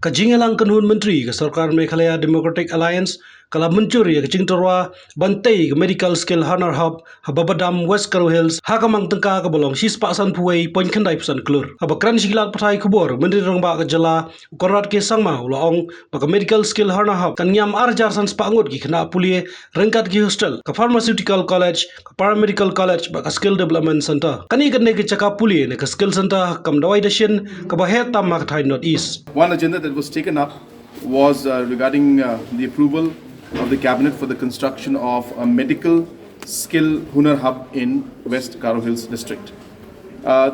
Kajingalang kanun menteri ke Sarkar Meghalaya Democratic Alliance kala mencuri ke Cingtorwa bantai ke Medical Skill Hunar Hub hababadam West Garo Hills hakamang tengka ke bolong sis paksan puai poin kendai pesan klur habakran sigilat patai kubur menteri rongba ke jala ukorat ke sangma ulaong baka Medical Skill Hunar Hub kan nyam arjar san sepangut ki kena pulie rengkat ki hostel ke Pharmaceutical College ke Paramedical College baka Skill Development Center kani kene ke cakap pulie ne ke Skill Center kam dawai dashin ke bahet tam mak thai North East. One agenda that was taken up was regarding the approval of the cabinet for the construction of a medical skill Hunar Hub in West Garo Hills district.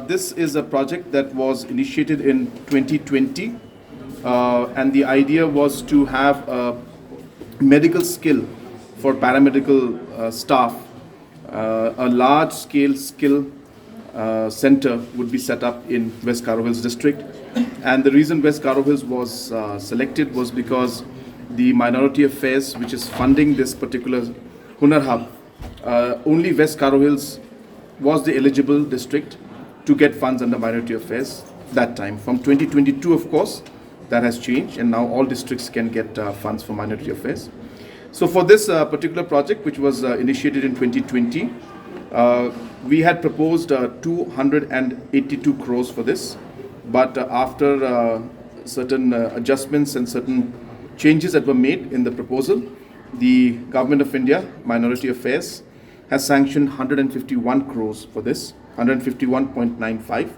This is a project that was initiated in 2020 and the idea was to have a medical skill for paramedical staff. A large scale skill center would be set up in West Garo Hills district, and the reason West Garo Hills was selected was because the Minority Affairs, which is funding this particular Hunar Hub, only West Garo Hills was the eligible district to get funds under Minority Affairs that time. From 2022, of course, that has changed, and now all districts can get funds for Minority Affairs. So for this particular project, which was initiated in 2020, we had proposed 282 crores for this, but after certain adjustments and certain changes that were made in the proposal, the Government of India, Minority Affairs, has sanctioned 151 crores for this, 151.95,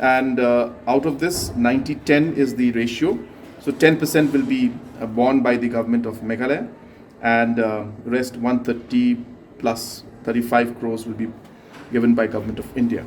and out of this, 90-10 is the ratio. So 10% will be borne by the Government of Meghalaya, and rest 130 plus 35 crores will be given by Government of India.